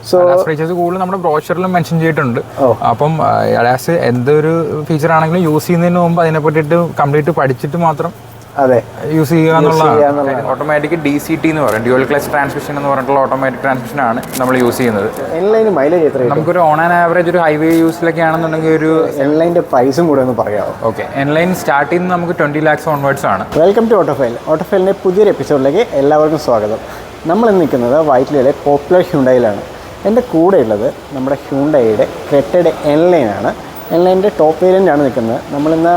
So features കൂടുതൽ നമ്മുടെ ബ്രോഷറിലും mention ചെയ്തിട്ടുണ്ട്. അപ്പം അഡാസ് എന്തൊരു ഫീച്ചർ ആണെങ്കിലും യൂസ് ചെയ്യുന്നതിന് മുമ്പ് അതിനെ പറ്റിയിട്ട് കംപ്ലീറ്റ് പഠിച്ചിട്ട് മാത്രം അതെ യൂസ് ചെയ്യുക എന്നുള്ളതാണ്. ഓട്ടോമാറ്റിക് DCT എന്ന് പറയും, ഡ്യുവൽ ക്ലച്ച് ട്രാൻസ്മിഷൻ എന്ന് പറഞ്ഞിട്ടുള്ള ഓട്ടോമാറ്റിക് ട്രാൻസ്മിഷൻ ആണ് നമ്മൾ യൂസ് ചെയ്യുന്നത്. എൻലൈൻ മൈലേജ് എത്ര? നമുക്കൊരു ഓൺ ആൻഡ് ആവറേജ് ഒരു ഹൈവേ യൂസിലൊക്കെ ആണെന്നുണ്ടെങ്കിൽ ഒരു എൻലൈൻ്റെ പ്രൈസും കൂടെ ഒന്ന് പറയാമോ? ഓക്കെ, എൻലൈൻ സ്റ്റാർട്ട് ചെയ്യുന്നത് നമുക്ക് 20 lakhs ഓൺവേർഡ്സ് ആണ്. Welcome to Autophile. ഓട്ടോഫൈലിൻ്റെ പുതിയൊരു എപ്പിസോഡിലേക്ക് എല്ലാവർക്കും സ്വാഗതം. നമ്മൾ ഇന്ന് നിൽക്കുന്നത് വൈറ്റിലയിലെ പോപ്പുലർ ഹ്യുണ്ടായിലാണ്. എൻ്റെ കൂടെയുള്ളത് നമ്മുടെ ഹ്യുണ്ടായിയുടെ ക്രെറ്റയുടെ എൻലൈനാണ്. എൻലൈൻ്റെ ടോപ്പ് വേരിയൻ്റാണ് നിൽക്കുന്നത്. നമ്മളിന്ന്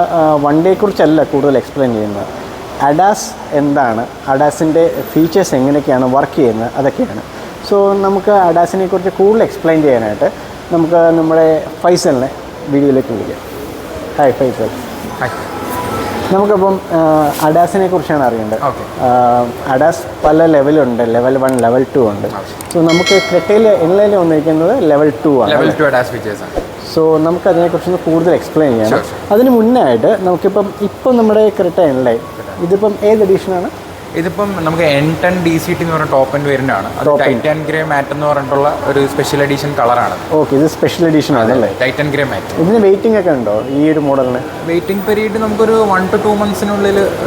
വണ്ടിയെക്കുറിച്ചല്ല കൂടുതൽ എക്സ്പ്ലെയിൻ ചെയ്യുന്നത്. അഡാസ് എന്താണ്, അഡാസിൻ്റെ ഫീച്ചേഴ്സ് എങ്ങനെയൊക്കെയാണ് വർക്ക് ചെയ്യുന്നത്, അതൊക്കെയാണ്. സോ നമുക്ക് അഡാസിനെ കുറിച്ച് കൂടുതൽ എക്സ്പ്ലെയിൻ ചെയ്യാനായിട്ട് നമുക്ക് നമ്മുടെ ഫൈസലിനെ വീഡിയോയിലേക്ക് വിളിക്കാം. ഹായ് ഫൈസൽ. നമുക്കപ്പം അഡാസിനെ കുറിച്ചാണ് അറിയേണ്ടത്. അഡാസ് പല ലെവലുണ്ട്, ലെവൽ 1, ലെവൽ 2 ഉണ്ട്. സോ നമുക്ക് ക്രെറ്റയിൽ എൻലൈനിൽ വന്നിരിക്കുന്നത് ലെവൽ 2 ആണ്. ലെവൽ 2 അഡാസ് ഫീച്ചേഴ്സ് ആണ്. സോ നമുക്ക് അതിനെക്കുറിച്ചൊന്ന് കൂടുതൽ എക്സ്പ്ലെയിൻ ചെയ്യണം. അതിന് മുന്നായിട്ട് നമുക്കിപ്പം നമ്മുടെ ക്രെറ്റ എൻലൈൻ ഇതിപ്പം ഏത് എഡീഷനാണ്? ഇതിപ്പം നമുക്ക് N10 DCT എന്ന് പറഞ്ഞ ടോപ്പ് എൻഡ് വേരിയൻ്റ് ആണ്. അത് ടൈറ്റൻ ഗ്രേ മാറ്റ് എന്ന് പറഞ്ഞിട്ടുള്ള ഒരു സ്പെഷ്യൽ എഡിഷൻ കളറാണ്. ഓക്കെ, ഇത് സ്പെഷ്യൽ എഡിഷൻ ആണല്ലേ? Titan grey matte. ഇതിന് വെയിറ്റിംഗ് ഒക്കെ ഉണ്ടോ ഈ ഒരു മോഡലിന്? വെയിറ്റിംഗ് പീരീഡ് നമുക്കൊരു 1 to 2 months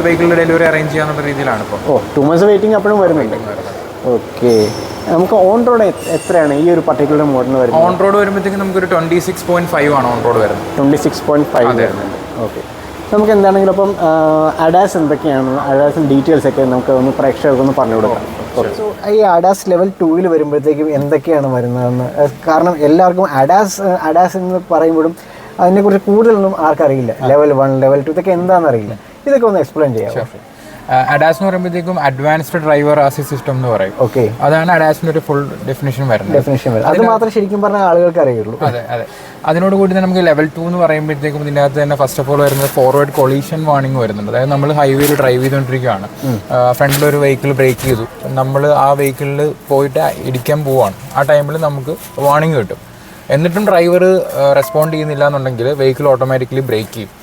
വെഹിക്കിളിൻ്റെ ഡെലിവറി അറേഞ്ച് ചെയ്യാനുള്ള രീതിയിലാണ് ഇപ്പോൾ. 2 months വെയിറ്റിംഗ് അപ്പോഴും വരുന്നുണ്ട്. ഓക്കെ, നമുക്ക് ഓൺ റോഡ് എത്രയാണ് ഈ ഒരു പർട്ടിക്കുലർ മോഡലിന് വരുന്നത്? ഓൺ റോഡ് വരുമ്പോഴത്തേക്കും നമുക്കൊരു 26.5 ആണ് ഓൺ റോഡ് വരുന്നത്. 26.5 വരുന്നുണ്ട്. ഓക്കെ, നമുക്ക് എന്താണെങ്കിലും അപ്പം അഡാസ് എന്തൊക്കെയാണ്, അഡാസിൻ്റെ ഡീറ്റെയിൽസ് ഒക്കെ നമുക്ക് ഒന്ന് പ്രേക്ഷകർക്കൊന്ന് പറഞ്ഞു കൊടുക്കാം. സോ ഈ അഡാസ് ലെവൽ 2 വരുമ്പോഴത്തേക്കും എന്തൊക്കെയാണ് വരുന്നതെന്ന്, കാരണം എല്ലാവർക്കും അഡാസ് എന്ന് പറയുമ്പോഴും അതിനെക്കുറിച്ച് കൂടുതലൊന്നും ആർക്കറിയില്ല. ലെവൽ 1, ലെവൽ 2 ഇതൊക്കെ എന്താണെന്ന് അറിയില്ല. ഇതൊക്കെ ഒന്ന് എക്സ്പ്ലെയിൻ ചെയ്യാം. അഡാസ് എന്ന് പറയുമ്പോഴത്തേക്കും അഡ്വാൻസ്ഡ് ഡ്രൈവർ അസിസ്റ്റ് സിസ്റ്റം എന്ന് പറയും. ഓക്കെ, അതാണ് അഡാസിൻ്റെ ഒരു ഫുൾ ഡെഫിനേഷൻ വരുന്നത്. അത് മാത്രമേ ശരിക്കും പറഞ്ഞാൽ ആളുകൾക്ക് അറിയുള്ളൂ. അതെ അതെ. അതിനോട് കൂടി തന്നെ നമുക്ക് ലെവൽ 2 എന്ന് പറയുമ്പോഴത്തേക്കും ഇതിൻ്റെ അകത്ത് തന്നെ ഫസ്റ്റ് ഓഫ് ഓൾ വരുന്നത് ഫോർവേഡ് കൊളീഷൻ വാർണിംഗ് വരുന്നുണ്ട്. അതായത് നമ്മൾ ഹൈവേയിൽ ഡ്രൈവ് ചെയ്തുകൊണ്ടിരിക്കുകയാണ്, ഫ്രണ്ടിൽ ഒരു വെഹിക്കിൾ ബ്രേക്ക് ചെയ്തു, നമ്മൾ ആ വെഹിക്കിളിൽ പോയിട്ട് ഇടിക്കാൻ പോവുകയാണ്. ആ ടൈമിൽ നമുക്ക് വാർണിംഗ് കിട്ടും. എന്നിട്ടും ഡ്രൈവർ റെസ്പോണ്ട് ചെയ്യുന്നില്ല എന്നുണ്ടെങ്കിൽ വെഹിക്കിൾ ഓട്ടോമാറ്റിക്കലി ബ്രേക്ക് ചെയ്യും.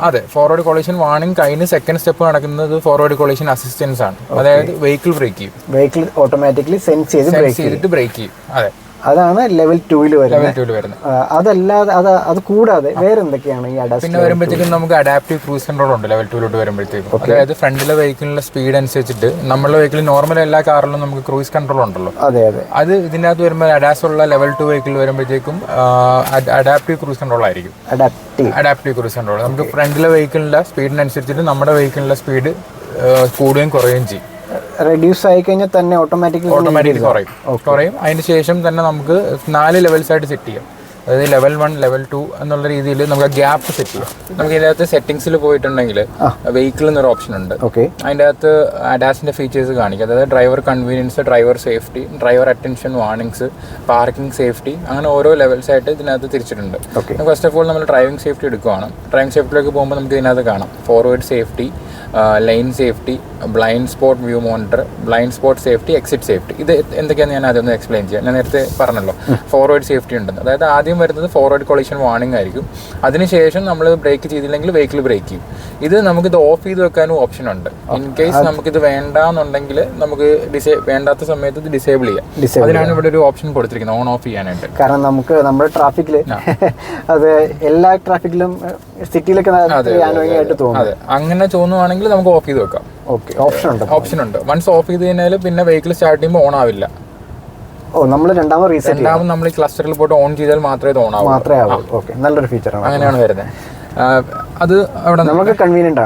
അതെ, ഫോർവേഡ് കൊളീഷൻ വാർണിംഗ് കഴിഞ്ഞ് സെക്കൻഡ് സ്റ്റെപ്പ് നടക്കുന്നത് ഫോർവേഡ് കൊളീഷൻ അസിസ്റ്റൻസ് ആണ്. അതായത് വെഹിക്കിൾ ബ്രേക്ക് ചെയ്യും, വെഹിക്കിൾ ഓട്ടോമാറ്റിക്കലി സെൻസ് ചെയ്തിട്ട് ബ്രേക്ക് ചെയ്യും. അതെ, അതാണ് ലെവൽ 2 വരുന്നത്. അതല്ലാതെ അത് കൂടാതെ വേറെ എന്തൊക്കെയാണ് ഈ അഡാസ്? പിന്നെ വരുമ്പോഴത്തേക്കും നമുക്ക് അഡാപ്റ്റീവ് ക്രൂസ് കൺട്രോൾ ഉണ്ട് ലെവൽ 2 വരുമ്പോഴത്തേക്കും. അതായത് ഫ്രണ്ടിലെ വെഹിക്കിളിന്റെ സ്പീഡ് അനുസരിച്ചിട്ട് നമ്മുടെ വെഹിക്കിൾ നോർമൽ എല്ലാ കാറിലും നമുക്ക് ക്രൂസ് കൺട്രോൾ ഉണ്ടല്ലോ. അതെ അതെ. അത് ഇതിൻ്റെ അകത്ത് വരുമ്പോൾ അഡാസ് ഉള്ള ലെവൽ 2 വെഹിക്കിൾ വരുമ്പോഴത്തേക്കും അഡാപ്റ്റീവ് ക്രൂസ് കൺട്രോൾ ആയിരിക്കും. അഡാപ്റ്റീവ് ക്രൂസ് കൺട്രോൾ നമുക്ക് ഫ്രണ്ടിലെ വെഹിക്കിളിന്റെ സ്പീഡിനനുസരിച്ചിട്ട് നമ്മുടെ വെഹിക്കിളിന്റെ സ്പീഡ് കൂടുകയും കുറയുകയും ചെയ്യും. റെഡ്യൂസ് ആയി കഴിഞ്ഞാൽ തന്നെ ഓട്ടോമാറ്റിക്കലി കുറയും. അതിന് ശേഷം തന്നെ നമുക്ക് 4 ലെവൽസ് ആയിട്ട് സെറ്റ് ചെയ്യാം. അതായത് ലെവൽ 1, ലെവൽ 2 എന്നുള്ള രീതിയിൽ നമുക്ക് ഗ്യാപ്പ് സെറ്റ് ചെയ്യാം. നമുക്ക് ഇതിനകത്ത് സെറ്റിംഗ്സിൽ പോയിട്ടുണ്ടെങ്കിൽ വെഹിക്കിൾ എന്നൊരു ഓപ്ഷൻ ഉണ്ട്. അതിൻ്റെ അകത്ത് അഡാസിൻ്റെ ഫീച്ചേഴ്സ് കാണിക്കും. അതായത് driver convenience, driver safety, driver attention, warnings, parking safety, അങ്ങനെ ഓരോ ലെവൽസ് ആയിട്ട് ഇതിനകത്ത് തിരിച്ചിട്ടുണ്ട്. ഫസ്റ്റ് ഓഫ് ഓൾ നമ്മൾ ഡ്രൈവിംഗ് സേഫ്റ്റി എടുക്കുകയാണ്. ഡ്രൈവിംഗ് സേഫ്റ്റിയിലേക്ക് പോകുമ്പോൾ നമുക്ക് ഇതിനകത്ത് കാണാം forward safety, line safety, blind spot view monitor, blind spot safety, exit safety. ഇത് എന്തൊക്കെയാണെന്ന് ഞാൻ അതൊന്ന് എക്സ്പ്ലെയിൻ ചെയ്യാം. ഞാൻ നേരത്തെ പറഞ്ഞല്ലോ ഫോർവേഡ് സേഫ്റ്റി ഉണ്ടെന്ന്. അതായത് ആദ്യം വരുന്നത് ഫോർവേഡ് കൊളീഷൻ വാർണിംഗ് ആയിരിക്കും. അതിനുശേഷം നമ്മൾ ബ്രേക്ക് ചെയ്തില്ലെങ്കിൽ വെഹിക്കിൾ ബ്രേക്ക് ചെയ്യും. ഇത് നമുക്കിത് ഓഫ് ചെയ്ത് വെക്കാനും ഓപ്ഷൻ ഉണ്ട്. ഇൻ കേസ് നമുക്കിത് വേണ്ടാന്നുണ്ടെങ്കിൽ നമുക്ക് വേണ്ടാത്ത സമയത്ത് ഇത് ഡിസേബിൾ ചെയ്യാം. അതിനാണ് ഇവിടെ ഒരു ഓപ്ഷൻ കൊടുത്തിരിക്കുന്നത്, ഓൺ ഓഫ് ചെയ്യാനായിട്ട്. കാരണം നമുക്ക് നമ്മുടെ ട്രാഫിക്കിൽ അത് എല്ലാ ട്രാഫിക്കിലും സിറ്റിയിലൊക്കെ അതെ, അങ്ങനെ തോന്നുവാണെങ്കിൽ നമുക്ക് ഓഫ് ചെയ്ത് വെക്കാം. ഓപ്ഷൻ ഉണ്ട്. വൺസ് ഓഫ് ചെയ്ത് കഴിഞ്ഞാൽ പിന്നെ വെഹിക്കിൾ സ്റ്റാർട്ട് ചെയ്യുമ്പോൾ ഓൺ ആവില്ല. നമ്മൾ രണ്ടാമത് നമ്മൾ ഈ ക്ലസ്റ്ററിൽ പോയിട്ട് ഓൺ ചെയ്താൽ മാത്രമേ ഇത് ഓൺ ആവൂ. നല്ലൊരു ഫീച്ചറാണ്. അങ്ങനെയാണ് വരുന്നത്. അത് അവിടെ നമുക്ക് കൺവീനിയന്റ്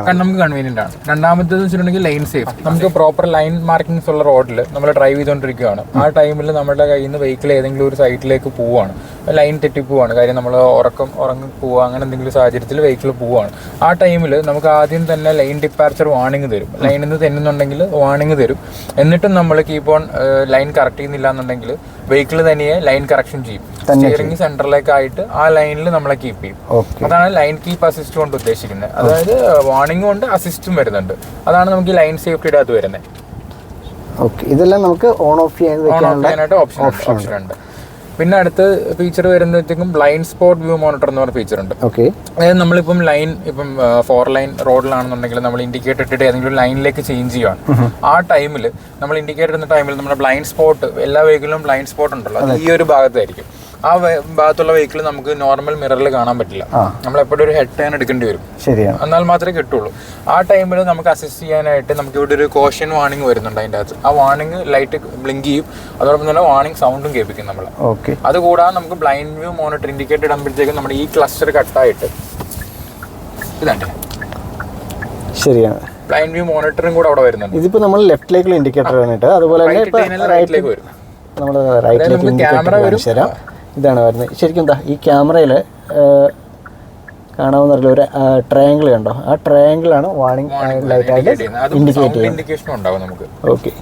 ആണ്. രണ്ടാമത്തേത് വെച്ചിട്ടുണ്ടെങ്കിൽ ലൈൻ സേഫ്റ്റി. നമുക്ക് പ്രോപ്പർ ലൈൻ മാർക്കിങ്സ് ഉള്ള റോഡിൽ നമ്മൾ ഡ്രൈവ് ചെയ്തുകൊണ്ടിരിക്കുകയാണ്. ആ ടൈമിൽ നമ്മുടെ കയ്യിൽ നിന്ന് വെഹിക്കിൾ ഏതെങ്കിലും ഒരു സൈഡിലേക്ക് പോവുകയാണ്, ലൈൻ തെറ്റിപ്പോവാണ്, കാര്യം നമ്മൾ ഉറങ്ങി പോവുക, അങ്ങനെ എന്തെങ്കിലും സാഹചര്യത്തിൽ വെഹിക്കിൾ പോവുകയാണ്. ആ ടൈമിൽ നമുക്ക് ആദ്യം തന്നെ ലൈൻ ഡിപ്പാർച്ചർ വാർണിംഗ് തരും. ലൈനിൽ നിന്ന് തെന്നുന്നുണ്ടെങ്കിൽ വാർണിംഗ് തരും. എന്നിട്ടും നമ്മൾ കീപ്പ് ഓൺ ലൈൻ കറക്റ്റ് ചെയ്യുന്നില്ല എന്നുണ്ടെങ്കിൽ വെഹിക്കിൾ തനിയെ ലൈൻ കറക്ഷൻ ചെയ്യും. സ്റ്റിയറിംഗ് സെന്ററിലേക്കായിട്ട് ആ ലൈനിൽ നമ്മളെ കീപ്പ് ചെയ്യും. അതാണ് ലൈൻ കീപ്പ് അസിസ്റ്റ് കൊണ്ട് ഉദ്ദേശിക്കുന്നത്. അതായത് വാർണിംഗും ഉണ്ട്, അസിസ്റ്റും വരുന്നുണ്ട്. അതാണ് നമുക്ക് ലൈൻ സേഫ്റ്റിയുടെ അകത്ത് വരുന്നത്. ഇതെല്ലാം നമുക്ക് ഓൺ ഓഫ് ചെയ്യാനായിട്ട് ഓപ്ഷൻ ഉണ്ട്. പിന്നെ അടുത്ത ഫീച്ചർ വരുമ്പോഴത്തേക്കും ബ്ലൈൻഡ് സ്പോട്ട് വ്യൂ മോണിറ്റർ എന്ന് പറഞ്ഞ ഫീച്ചർ ഉണ്ട്. ഓക്കെ, അതായത് നമ്മളിപ്പം ലൈൻ ഇപ്പം 4 ലൈൻ റോഡിലാണെന്നുണ്ടെങ്കിൽ നമ്മൾ ഇൻഡിക്കേറ്റർ ഇട്ടിട്ട് ഏതെങ്കിലും ലൈനിലേക്ക് ചേഞ്ച് ചെയ്യുകയാണ്. ആ ടൈമിൽ നമ്മൾ ഇൻഡിക്കേറ്റർ ഇടുന്ന ടൈമിൽ നമ്മുടെ ബ്ലൈൻഡ് സ്പോട്ട്, എല്ലാ വെഹിക്കിളിലും ബ്ലൈൻഡ് സ്പോട്ട് ഉണ്ടല്ലോ, അത് ഈ ഒരു ഭാഗത്തായിരിക്കും. ആ ഭാഗത്തുള്ള വെഹിക്കിൾ നമുക്ക് നോർമൽ മിററിൽ കാണാൻ പറ്റില്ല. നമ്മളെപ്പോഴും ഒരു ഹെഡ് ടേൺ എടുക്കേണ്ടി വരും. ശരിയാണ്, എന്നാൽ മാത്രമേ കിട്ടുള്ളൂ. ആ ടൈമിൽ നമുക്ക് അസിസ്റ്റ് ചെയ്യാനായിട്ട് നമുക്ക് ഇവിടെ ഒരു കോഷൻ വാർണിംഗ് വരുന്നുണ്ട്. അതിൻ്റെ അകത്ത് ആ വാർണിംഗ് ലൈറ്റ് ബ്ലിങ്ക് ചെയ്യും, അതോടൊപ്പം തന്നെ വാർണിംഗ് സൗണ്ടും കേൾപ്പിക്കും നമ്മൾ. ഓക്കെ, അതുകൂടാതെ നമുക്ക് ബ്ലൈൻഡ് വ്യൂ മോണിറ്റർ ഇൻഡിക്കേറ്റർ ഇടുമ്പോഴത്തേക്കും നമ്മുടെ ഈ ക്ലസ്റ്റർ കട്ടായിട്ട് ഇതാണ്. ശരിയാണ്, ബ്ലൈൻഡ് വ്യൂ മോണിറ്ററും കൂടെ അവിടെ വരുന്നുണ്ട്. ഇതിപ്പോൾ നമ്മൾ ലെഫ്റ്റിലേക്കുള്ള ഇൻഡിക്കേറ്റർ വന്നിട്ട് അതുപോലെ തന്നെ റൈറ്റിലേക്ക് വരും. നമ്മൾ റൈറ്റിലേക്ക് ക്യാമറ വരും. ഇതാണ് വരുന്നത്. ശരിക്കും എന്താ ഈ ക്യാമറയിൽ കാണാവുന്ന ഒരു ട്രയാങ്കിൾ കണ്ടോ? ആ ട്രയാങ്കിളാണ് വാർണിംഗ് ലൈറ്റായിട്ട് ഇൻഡിക്കേറ്റ് ചെയ്യുന്നത്. ഓക്കെ,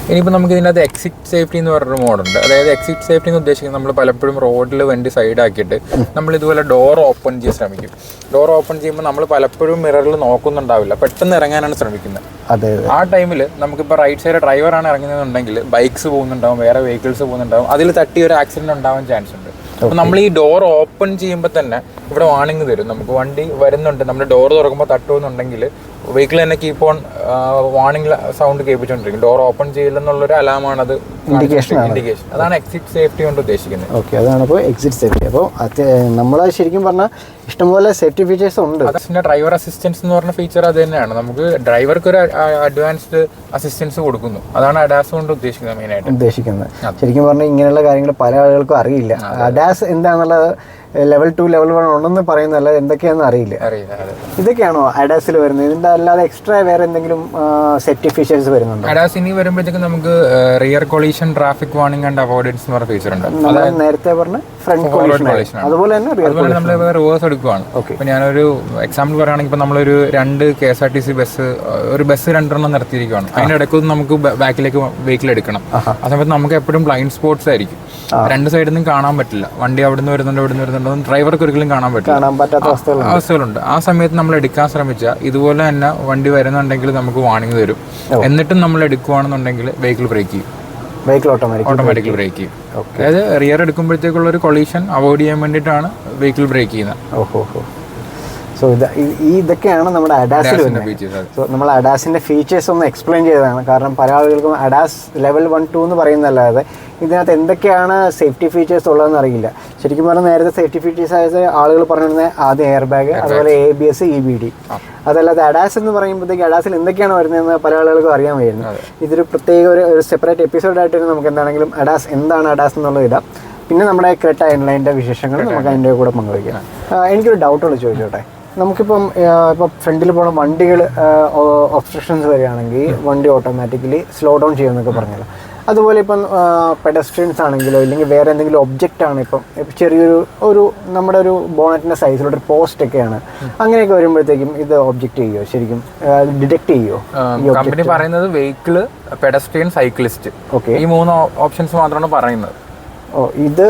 ഇനിയിപ്പോൾ നമുക്ക് ഇതിനകത്ത് എക്സിറ്റ് സേഫ്റ്റി എന്ന് പറഞ്ഞൊരു മോഡുണ്ട്. അതായത് എക്സിറ്റ് സേഫ്റ്റി എന്ന് ഉദ്ദേശിക്കുന്നത് നമ്മൾ പലപ്പോഴും റോഡിൽ വണ്ടി സൈഡാക്കിയിട്ട് നമ്മൾ ഇതുപോലെ ഡോർ ഓപ്പൺ ചെയ്യാൻ ശ്രമിക്കും. ഡോർ ഓപ്പൺ ചെയ്യുമ്പോൾ നമ്മൾ പലപ്പോഴും മിററിൽ നോക്കുന്നുണ്ടാവില്ല, പെട്ടെന്ന് ഇറങ്ങാനാണ് ശ്രമിക്കുന്നത്. അതെ, ആ ടൈമിൽ നമുക്കിപ്പോൾ റൈറ്റ് സൈഡ് ഡ്രൈവറാണ് ഇറങ്ങുന്നതെന്നുണ്ടെങ്കിൽ ബൈക്സ് പോകുന്നുണ്ടാവും, വേറെ വെഹിക്കിൾസ് പോകുന്നുണ്ടാവും, അതിൽ തട്ടി ഒരു ആക്സിഡൻറ്റ് ഉണ്ടാവാൻ ചാൻസ് ഉണ്ട്. അപ്പോൾ നമ്മൾ ഈ ഡോർ ഓപ്പൺ ചെയ്യുമ്പോൾ തന്നെ ഇവിടെ വാർണിംഗ് തരും. നമുക്ക് വണ്ടി വരുന്നുണ്ട്, നമ്മൾ ഡോർ തുറക്കുമ്പോൾ തട്ടുമെന്നുണ്ടെങ്കിൽ വെഹിക്കിൾ തന്നെ കീപ്പ് ഓൺ വാർണിംഗ് സൗണ്ട് കേൾപ്പിച്ചുകൊണ്ടിരിക്കും. ഡോർ ഓപ്പൺ ചെയ്യില്ലെന്നുള്ളൊരു അലാമാണത്, ഇൻഡിക്കേഷൻ. അതാണ് എക്സിറ്റ് സേഫ്റ്റി കൊണ്ട് ഉദ്ദേശിക്കുന്നത്. ഓക്കെ, അതാണ് ഇപ്പോൾ എക്സിറ്റ് സേഫ്റ്റി. അപ്പോൾ നമ്മൾ ശരിക്കും പറഞ്ഞാൽ ഇഷ്ടംപോലെ സേഫ്റ്റി ഫീച്ചേഴ്സ് ഉണ്ട്. അതിൻ്റെ ഡ്രൈവർ അസിസ്റ്റൻസ് എന്ന് പറഞ്ഞ ഫീച്ചർ അത് തന്നെയാണ്. നമുക്ക് ഡ്രൈവർക്ക് ഒരു അഡ്വാൻസ്ഡ് അസിസ്റ്റൻസ് കൊടുക്കുന്നു. അതാണ് അഡാസ് കൊണ്ട് ഉദ്ദേശിക്കുന്നത്, മെയിനായിട്ട് ഉദ്ദേശിക്കുന്നത്. ശരിക്കും പറഞ്ഞാൽ ഇങ്ങനെയുള്ള കാര്യങ്ങൾ പല ആളുകൾക്കും അറിയില്ല. അഡാസ് എന്താണെന്നുള്ളത് ലെവൽ 2 ലെവൽ 1 ഉണ്ടെന്ന് പറയുന്നതല്ല, എന്തൊക്കെയാണെന്ന് അറിയില്ല. ഇതൊക്കെയാണോ അഡാസിൽ വരുന്നത്? ഇതിൻ്റെ അല്ലാതെ എക്സ്ട്രാ വേറെ എന്തെങ്കിലും സേഫ്റ്റി ഫീച്ചേഴ്സ് വരുന്നുണ്ട്? അഡാസ് ഇനി വരുമ്പോഴത്തേക്കും നമുക്ക് rear collision, traffic warning and avoidance എന്ന് പറഞ്ഞ ഫീച്ചർ ഉണ്ട്. നേരത്തെ പറഞ്ഞ ഫ്രണ്ട് കൊളീഷൻ, അതുപോലെ തന്നെ നമ്മൾ റിവേഴ്സ് എടുക്കുകയാണ്. ഇപ്പം ഞാനൊരു എക്സാമ്പിൾ പറയുകയാണെങ്കിൽ ഇപ്പം നമ്മളൊരു 2 KSRTC ബസ്, ഒരു ബസ് 2 നിർത്തിയിരിക്കുകയാണ്. അതിൻ്റെ ഇടയ്ക്ക് നമുക്ക് ബാക്കിലേക്ക് വെഹിക്കിൾ എടുക്കണം. ആ സമയത്ത് നമുക്ക് എപ്പോഴും ബ്ലൈൻഡ് സ്പോട്ട്സ് ആയിരിക്കും. 2 സൈഡിൽ നിന്നും കാണാൻ പറ്റില്ല. വണ്ടി അവിടെ നിന്ന് വരുന്നുണ്ട്, ഇവിടെ നിന്ന് വരുന്നുണ്ടോ ഡ്രൈവർക്ക് ഒരിക്കലും കാണാൻ പറ്റാത്ത അവസ്ഥകളുണ്ട്. ആ സമയത്ത് നമ്മൾ എടുക്കാൻ ശ്രമിച്ചാൽ ഇതുപോലെ തന്നെ വണ്ടി വരുന്നുണ്ടെങ്കിൽ നമുക്ക് വാർണിംഗ് തരും. എന്നിട്ടും നമ്മൾ എടുക്കുകയാണെന്നുണ്ടെങ്കിൽ വെഹിക്കിൾ ബ്രേക്ക് ചെയ്യും, വെഹിക്കിൾ ഓട്ടോമാറ്റിക്കലി ബ്രേക്ക് ചെയ്യും. അതായത് റിയർ എടുക്കുമ്പോഴത്തേക്കുള്ള ഒരു കൊളീഷൻ അവോയ്ഡ് ചെയ്യാൻ വേണ്ടിയിട്ടാണ് വെഹിക്കിൾ ബ്രേക്ക് ചെയ്യുന്നത്. സോ ഇതൊക്കെയാണ് നമ്മുടെ അഡാസിൽ വരുന്നത്. സോ നമ്മൾ അഡാസിൻ്റെ ഫീച്ചേഴ്സ് ഒന്ന് എക്സ്പ്ലെയിൻ ചെയ്തതാണ്. കാരണം പല ആളുകൾക്കും അഡാസ് ലെവൽ 1, 2 എന്ന് പറയുന്നതല്ലാതെ ഇതിനകത്ത് എന്തൊക്കെയാണ് സേഫ്റ്റി ഫീച്ചേഴ്സ് ഉള്ളതെന്ന് അറിയില്ല. ശരിക്കും പറഞ്ഞാൽ നേരത്തെ സേഫ്റ്റി ഫീച്ചേഴ്സ് ആയത് ആളുകൾ പറഞ്ഞിരുന്നത് ആദ്യം എയർ ബാഗ്, അതുപോലെ ABS, EBD. അതല്ലാതെ അഡാസ് എന്ന് പറയുമ്പോഴത്തേക്ക് അഡാസിൽ എന്തൊക്കെയാണ് വരുന്നതെന്ന് പല ആളുകൾക്കും അറിയാൻ വരുന്നത്. ഇതൊരു പ്രത്യേക ഒരു സെപ്പറേറ്റ് എപ്പിസോഡായിട്ട് നമുക്ക് എന്താണെങ്കിലും എന്താണ് അഡാസ് എന്നുള്ളത് ഇടാം. പിന്നെ നമ്മുടെ ക്രെറ്റ എൻലൈൻ്റെ വിശേഷങ്ങൾ നമുക്ക് അതിൻ്റെ കൂടെ പങ്കുവയ്ക്കാം. എനിക്കൊരു ഡൗട്ടുള്ള ചോദിച്ചോട്ടെ. നമുക്കിപ്പം ഫ്രണ്ടിൽ പോകുന്ന വണ്ടികൾ ഒബ്സ്ട്രക്ഷൻസ് വരികയാണെങ്കിൽ വണ്ടി ഓട്ടോമാറ്റിക്കലി സ്ലോ ഡൗൺ ചെയ്യുമെന്നൊക്കെ പറഞ്ഞല്ലോ. അതുപോലെ ഇപ്പം പെഡസ്ട്രിയൻസ് ആണെങ്കിലോ ഇല്ലെങ്കിൽ വേറെ എന്തെങ്കിലും ഒബ്ജക്റ്റ് ആണ്, ഇപ്പം ചെറിയൊരു നമ്മുടെ ഒരു ബോണറ്റിൻ്റെ സൈസിലുള്ള ഒരു പോസ്റ്റ് ഒക്കെയാണ്, അങ്ങനെയൊക്കെ വരുമ്പോഴത്തേക്കും ഇത് ഒബ്ജക്റ്റ് ചെയ്യുമോ? ശരിക്കും ഡിറ്റക്ട് ചെയ്യുമോ? കമ്പനി പറയുന്നത് വെഹിക്കിള്, പെഡസ്ട്രിയൻ, സൈക്ലിസ്റ്റ്, ഓക്കെ, ഈ 3 ഓപ്ഷൻസ് മാത്രമാണ് പറയുന്നത്. ഇത്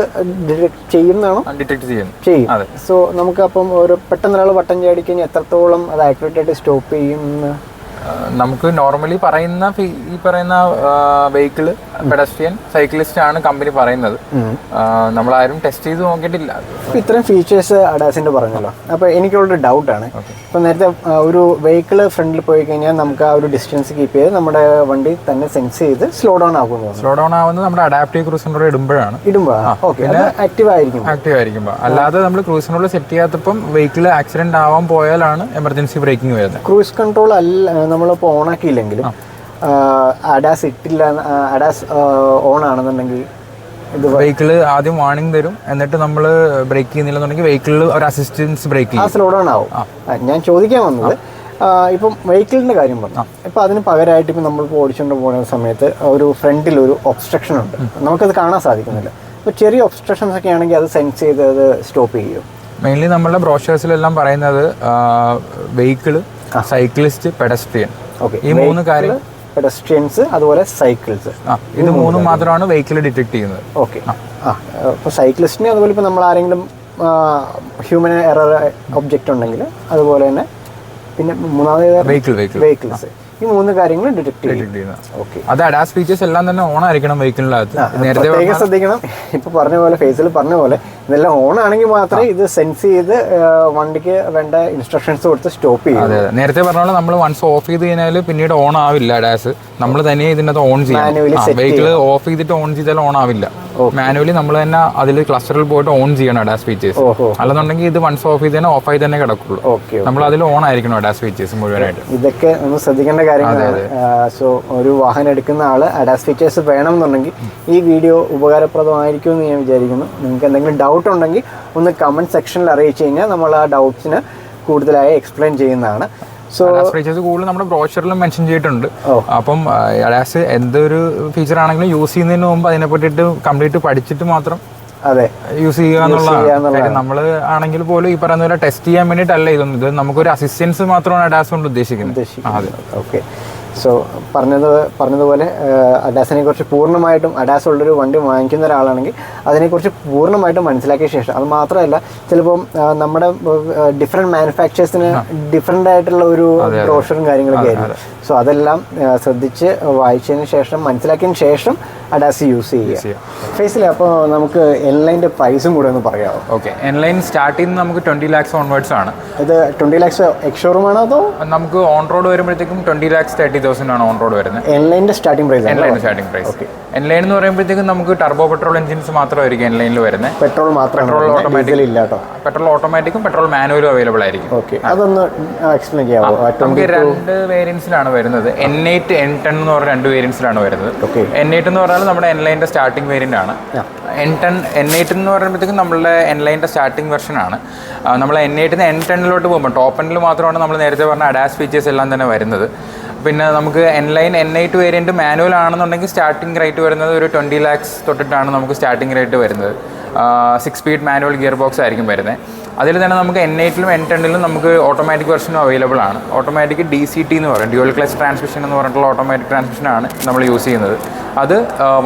ഡിറ്റക്ട് ചെയ്യുന്നതാണോ? ഡിറ്റക്ട് ചെയ്യും. സോ നമുക്ക് അപ്പം ഒരു പെട്ടെന്ന് ഒരാൾ വട്ടം ചാടി കഴിഞ്ഞാൽ എത്രത്തോളം അത് ആക്യുറേറ്റ് ആയിട്ട് സ്റ്റോപ്പ് ചെയ്യും? നമുക്ക് നോർമലി പറയുന്ന ഈ പറയുന്ന വെഹിക്കിള് പെഡസ്ട്രിയൻ, സൈക്ലിസ്റ്റ് ആണ് കമ്പനി പറയുന്നത്. നമ്മളാരും ടെസ്റ്റ് ചെയ്ത് നോക്കിയിട്ടില്ല. ഇത്രയും ഫീച്ചേഴ്സ് അഡാസിൻ്റെ പറഞ്ഞല്ലോ. അപ്പോൾ എനിക്കുള്ളൊരു ഡൗട്ടാണ്. ഇപ്പം നേരത്തെ ഒരു വെഹിക്കിള് ഫ്രണ്ടിൽ പോയി കഴിഞ്ഞാൽ നമുക്ക് ആ ഒരു ഡിസ്റ്റൻസ് കീപ്പ് ചെയ്ത് നമ്മുടെ വണ്ടി തന്നെ സെൻസ് ചെയ്ത് സ്ലോ ഡൗൺ ആകുന്നത്. സ്ലോ ഡൗൺ ആവുന്നത് നമ്മുടെ അഡാപ്റ്റീവ് ക്രൂസ് കൺട്രോൾ ഇടുമ്പോഴാണ്. ഓക്കെ, ആക്റ്റീവ് ആയിരിക്കുമ്പോൾ. അല്ലാതെ നമ്മൾ ക്രൂസ് കൺട്രോൾ സെറ്റ് ചെയ്യാത്തപ്പം വെഹിക്കിൾ ആക്സിഡന്റ് ആവാൻ പോയാലാണ് എമർജൻസി ബ്രേക്കിംഗ് വരുന്നത്. ക്രൂസ് കൺട്രോൾ നമ്മളിപ്പോൾ ഓണാക്കിയില്ലെങ്കിലും അഡാസ് ഇട്ടില്ല, അഡാസ് ഓൺ ആണെന്നുണ്ടെങ്കിൽ ഇത് വെഹിക്കിള് ആദ്യം വാർണിംഗ് തരും. എന്നിട്ട് നമ്മൾ ബ്രേക്ക് ചെയ്യുന്നില്ലെന്നുണ്ടെങ്കിൽ വെഹിക്കിളിൽ ഒരു അസിസ്റ്റൻസ് ബ്രേക്ക് ചെയ്യും, സ്ലോ ഡൗൺ ആവും. ഞാൻ ചോദിക്കാൻ വന്നത് ഇപ്പം വെഹിക്കിളിൻ്റെ കാര്യം പറഞ്ഞു. ഇപ്പം അതിന് പകരമായിട്ട് ഇപ്പം നമ്മളിപ്പോൾ ഓടിച്ചുകൊണ്ട് പോകുന്ന സമയത്ത് ഒരു ഫ്രണ്ടിൽ ഒരു ഒബ്സ്ട്രക്ഷൻ ഉണ്ട്, നമുക്കത് കാണാൻ സാധിക്കുന്നില്ല. അപ്പോൾ ചെറിയ ഒബ്സ്ട്രക്ഷൻസ് ഒക്കെ ആണെങ്കിൽ അത് സെൻസ് ചെയ്ത് അത് സ്റ്റോപ്പ് ചെയ്യും. മെയിൻലി നമ്മളുടെ ബ്രോഷേഴ്സിലെല്ലാം പറയുന്നത് വെഹിക്കിള്, സൈക്ലിസ്റ്റ്, പെഡസ്ട്രിയൻ, ഈ 3 കാര്യം. പെഡസ്ട്രിയൻസ്, അതുപോലെ സൈക്കിൾസ്, ഇത് 3 മാത്രമാണ് വെഹിക്കിൾ ഡിറ്റക്ട് ചെയ്യുന്നത്. ഓക്കെ, ഇപ്പോൾ സൈക്ലിസ്റ്റിന് അതുപോലെ ഇപ്പോൾ നമ്മൾ ആരെങ്കിലും ഹ്യൂമൻ എറർ ഒബ്ജക്റ്റ് ഉണ്ടെങ്കിൽ, അതുപോലെ തന്നെ പിന്നെ 3ാമത് വെഹിക്കിൾസ്. ഈ 3 കാര്യങ്ങൾ ഡിറ്റക്ട് ചെയ്യും. ഓക്കെ, അത് അഡാസ് ഫീച്ചേഴ്സ് എല്ലാം തന്നെ ഓൺ ആയിരിക്കണം വെഹിക്കിളിനകത്ത്. പ്രത്യേകം ശ്രദ്ധിക്കണം. ഇപ്പോൾ പറഞ്ഞ പോലെ ഫേസിൽ പറഞ്ഞ പോലെ ഇതെല്ലാം ഓൺ ആണെങ്കിൽ മാത്രമേ ഇത് സെൻസ് ചെയ്ത് വണ്ടിക്ക് വേണ്ട ഇൻസ്ട്രക്ഷൻസ് കൊടുത്ത് സ്റ്റോപ്പ് ചെയ്യും. അതെ, നേരത്തെ പറഞ്ഞ പോലെ നമ്മൾ വൺസ് ഓഫ് ചെയ്ത് കഴിഞ്ഞാൽ പിന്നീട് ഓൺ ആവില്ല അഡാസ്. നമ്മൾ തന്നെ ഇതിനകത്ത് ഓൺ ചെയ്യണം. വെഹിക്കിൾ ഓഫ് ചെയ്തിട്ട് ഓൺ ചെയ്താൽ ഓൺ ആവില്ല. മാനുവലി നമ്മൾ തന്നെ അതിൽ ക്ലസ്റ്ററിൽ പോയിട്ട് ഓൺ ചെയ്യണം അഡാസ് ഫീച്ചേഴ്സ്. അല്ലെന്നുണ്ടെങ്കിൽ ഇത് വൺസ് ഓഫ് ചെയ്ത് തന്നെ ഓഫായി തന്നെ കിടക്കുള്ളൂ. നമ്മൾ അതിൽ ഓൺ ആയിരിക്കണം അഡാസ് ഫീച്ചേഴ്സ് മുഴുവനായിട്ട്. ഇതൊക്കെ നമ്മൾ ശ്രദ്ധിക്കേണ്ട കാര്യങ്ങളാണ്. സോ ഒരു വാഹനം എടുക്കുന്ന ആൾ അഡാസ് ഫീച്ചേഴ്സ് വേണം എന്നുണ്ടെങ്കിൽ ഈ വീഡിയോ ഉപകാരപ്രദമായിരിക്കും എന്ന് ഞാൻ വിചാരിക്കുന്നു. നിങ്ങൾക്ക് എന്തെങ്കിലും ഡൗട്ട് ഉണ്ടെങ്കിൽ ഒന്ന് കമൻറ്റ് സെക്ഷനിൽ അറിയിച്ചു കഴിഞ്ഞാൽ നമ്മൾ ആ ഡൗട്ട്സിന് കൂടുതലായി എക്സ്പ്ലെയിൻ ചെയ്യുന്നതാണ്. സോ ഫീച്ചേഴ്സ് കൂടുതൽ നമ്മുടെ ബ്രോഷറിലും മെൻഷൻ ചെയ്തിട്ടുണ്ട്. അപ്പം അഡാസ് എന്തൊരു ഫീച്ചർ ആണെങ്കിലും യൂസ് ചെയ്യുന്നതിന് മുമ്പ് അതിനെ പറ്റിയിട്ട് കംപ്ലീറ്റ് പഠിച്ചിട്ട് മാത്രം അതെ യൂസ് ചെയ്യുക എന്നുള്ളതാണ്. നമ്മൾ ആണെങ്കിൽ പോലും ഈ പറയുന്ന പോലെ ടെസ്റ്റ് ചെയ്യാൻ വേണ്ടിയിട്ടല്ല ഇതൊന്നും. ഇത് നമുക്കൊരു അസിസ്റ്റൻസ് മാത്രമാണ് അഡാസ് കൊണ്ട് ഉദ്ദേശിക്കുന്നത്. ഓക്കെ, സോ പറഞ്ഞതുപോലെ അഡാസിനെ കുറിച്ച് പൂർണ്ണമായിട്ടും അഡാസ് ഉള്ളൊരു വണ്ടി വാങ്ങിക്കുന്ന ഒരാളാണെങ്കിൽ അതിനെക്കുറിച്ച് പൂർണ്ണമായിട്ടും മനസ്സിലാക്കിയ ശേഷം, അത് മാത്രമല്ല ചിലപ്പോൾ നമ്മുടെ ഡിഫറെൻറ്റ് മാനുഫാക്ചേഴ്സിന് ഡിഫറെൻ്റ് ആയിട്ടുള്ള ഒരു ബ്രോഷറും കാര്യങ്ങളൊക്കെ ആയിരിക്കും. സോ അതെല്ലാം ശ്രദ്ധിച്ച് വായിച്ചതിന് ശേഷം മനസ്സിലാക്കിയതിന് ശേഷം അഡാസ് യൂസ് ചെയ്യുക. ഫേസിൽ അപ്പോൾ നമുക്ക് എൻലൈൻ്റെ പ്രൈസും കൂടെ ഒന്ന് പറയാമോ? ഓക്കെ, എൻലൈൻ സ്റ്റാർട്ട് ചെയ്യുന്നത് നമുക്ക് 20 lakhs ഓൺവേർഡ്സ് ആണ്. ഇത് 20 lakhs എക്സ്ഷോറൂം ആണോ അതോ നമുക്ക് ഓൺ റോഡ് വരുമ്പോഴത്തേക്കും 20,30,000 ആണ് ഓൺ റോഡ് വരുന്നത്. എൻലൈൻ്റെ സ്റ്റാർട്ടിംഗ് പ്രൈസ്? എൻലൈൻ്റെ സ്റ്റാർട്ടിംഗ് പ്രൈസ്. എൻലൈൻ എന്ന് പറയുമ്പോഴത്തേക്കും നമുക്ക് ടർബോ പെട്രോൾ എഞ്ചിൻസ് മാത്രമായിരിക്കും എൻലൈനിൽ വരുന്നത്. പെട്രോൾ മാത്രം, പെട്രോൾ ഓട്ടോമാറ്റിക് ഇല്ല കേട്ടോ. പെട്രോൾ ഓട്ടോമാറ്റിക്കും പെട്രോൾ മാനുവലും അവൈലബിൾ ആയിരിക്കും. ഓക്കെ, അതൊന്ന് എക്സ്പ്ലെയിൻ ചെയ്യാമോ? നമുക്ക് 2 വേരിയൻസിലാണ് വരുന്നത്. N8, N10 എന്ന് പറഞ്ഞ 2 വേരിയൻസിലാണ് വരുന്നത്. N8 എന്ന് പറഞ്ഞാൽ നമ്മുടെ എൻലൈൻ്റെ സ്റ്റാർട്ടിംഗ് വേരിയൻ്റ് ആണ്. N8 എന്ന് പറയുമ്പോഴത്തേക്കും നമ്മളുടെ എൻലൈൻ്റെ സ്റ്റാർട്ടിംഗ് വെർഷൻ ആണ്. നമ്മൾ N8 N10 പോകുമ്പോൾ ടോപ്പ് എൻഡിൽ മാത്രമാണ് നമ്മൾ നേരത്തെ പറഞ്ഞ അഡാസ് ഫീച്ചേഴ്സ് എല്ലാം തന്നെ വരുന്നത്. പിന്നെ നമുക്ക് എൻലൈൻ N8 വേരിയൻറ്റ് മാനുവൽ ആണെന്നുണ്ടെങ്കിൽ സ്റ്റാർട്ടിംഗ് റേറ്റ് വരുന്നത് ഒരു 20 lakhs തൊട്ടിട്ടാണ് നമുക്ക് സ്റ്റാർട്ടിംഗ് റേറ്റ് വരുന്നത്. 6 speed മാനുവൽ ഗിയർ ബോക്സ് ആയിരിക്കും വരുന്നത്. അതിൽ തന്നെ നമുക്ക് N8 N10 നമുക്ക് ഓട്ടോമാറ്റിക് വെർഷനും അവൈലബിൾ ആണ്. ഓട്ടോമാറ്റിക് DCT എന്ന് പറയും, ഡ്യുവൽ ക്ലച്ച് ട്രാൻസ്മിഷൻ എന്ന് പറഞ്ഞിട്ടുള്ള ഓട്ടോമാറ്റിക് ട്രാൻസ്മിഷനാണ് നമ്മൾ യൂസ് ചെയ്യുന്നത്. അത്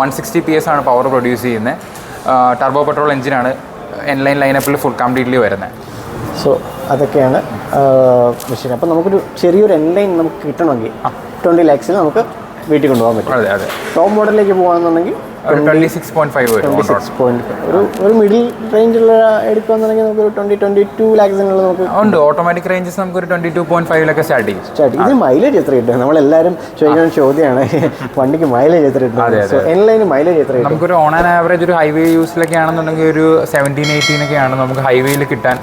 160 PS ആണ് പവർ പ്രൊഡ്യൂസ് ചെയ്യുന്നത്. ടർബോ പെട്രോൾ എഞ്ചിനാണ് എൻലൈൻ ലൈനപ്പിൽ ഫുൾ കംപ്ലീറ്റ്ലി വരുന്നത്. സോ അതൊക്കെയാണ് മെഷീൻ. അപ്പോൾ നമുക്കൊരു ചെറിയൊരു എൻലൈൻ നമുക്ക് കിട്ടണമെങ്കിൽ 20 lakhs നമുക്ക് വീട്ടിൽ കൊണ്ടുപോകാൻ പറ്റും. അതെ അതെ. ടോപ്പ് മോഡലിലേക്ക് പോകാമെന്നുണ്ടെങ്കിൽ 26.5 വരും. ഒരു മിഡിൽ റേഞ്ചുള്ള എടുക്കുകയാണെന്നുണ്ടെങ്കിൽ നമുക്ക് 22 lakhs നമുക്ക് ഉണ്ട്. ഓട്ടോമാറ്റിക് റേഞ്ചസ് നമുക്ക് ഒരു 22.5 സ്റ്റാർട്ട് ചെയ്യും. ഇത് മൈലേജ് എത്ര കിട്ടും? നമ്മളെല്ലാവരും ചോദിക്കുന്ന ചോദ്യമാണ്, വണ്ടിക്ക് മൈലേജ് എത്ര കിട്ടും? എൻലൈന് മൈലേജ് എത്ര കിട്ടും? നമുക്കൊരു ഓൺ ആൻഡ് ആവറേജ് ഒരു ഹൈവേ യൂസിലൊക്കെ ആണെന്നുണ്ടെങ്കിൽ ഒരു 17-18 നമുക്ക് ഹൈവേയിൽ കിട്ടാൻ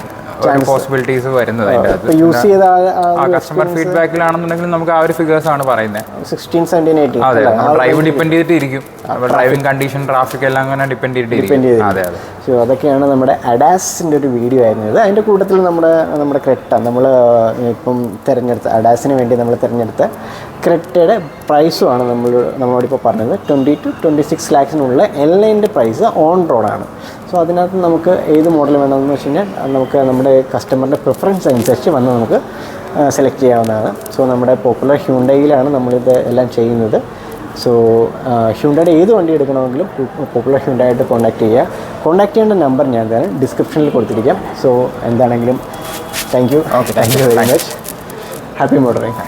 പോസിബിലിറ്റീസ് വരുന്നത്. കസ്റ്റമർ ഫീഡ്ബാക്കിലാണെന്നുണ്ടെങ്കിൽ നമുക്ക് ആ ഒരു ഫിഗേഴ്സ് ആണ് പറയുന്നത്. 16, 17, 18. അതെ, ഡ്രൈവ് ഡിപ്പെൻഡ് ചെയ്തിട്ടിരിക്കും. ഡ്രൈവിംഗ് കണ്ടീഷൻ, ട്രാഫിക് എല്ലാം അങ്ങനെ ഡിപ്പെൻഡ് ചെയ്തിട്ടിരിക്കും. അതെ അതെ. സോ അതൊക്കെയാണ് നമ്മുടെ അഡാസിൻ്റെ ഒരു വീഡിയോ ആയിരുന്നത്. അതിൻ്റെ കൂട്ടത്തിൽ നമ്മുടെ ക്രെറ്റ നമ്മൾ ഇപ്പം തിരഞ്ഞെടുത്ത അഡാസിന് വേണ്ടി നമ്മൾ തിരഞ്ഞെടുത്ത ക്രെറ്റയുടെ പ്രൈസുമാണ് നമ്മളോടിപ്പോൾ പറഞ്ഞത്. 20 to 26 lakhs എൻലൈൻ്റെ പ്രൈസ് ഓൺ റോഡാണ്. സോ അതിനകത്ത് നമുക്ക് ഏത് മോഡൽ വേണമെന്ന് വെച്ച് കഴിഞ്ഞാൽ നമുക്ക് നമ്മുടെ കസ്റ്റമറിൻ്റെ പ്രിഫറൻസ് അനുസരിച്ച് വന്ന് നമുക്ക് സെലക്ട് ചെയ്യാവുന്നതാണ്. സോ നമ്മുടെ പോപ്പുലർ ഹ്യൂണ്ടയിലാണ് നമ്മളിത് എല്ലാം ചെയ്യുന്നത്. സോ ഹ്യൂണ്ടയുടെ ഏത് വണ്ടി എടുക്കണമെങ്കിലും പോപ്പുലർ ഹ്യൂണ്ടയായിട്ട് കോൺടാക്ട് ചെയ്യുക. കോൺടാക്ട് ചെയ്യേണ്ട നമ്പർ ഞാൻ തരാം, ഡിസ്ക്രിപ്ഷനിൽ കൊടുത്തിരിക്കാം. സോ എന്താണെങ്കിലും thank you very much. Happy motoring.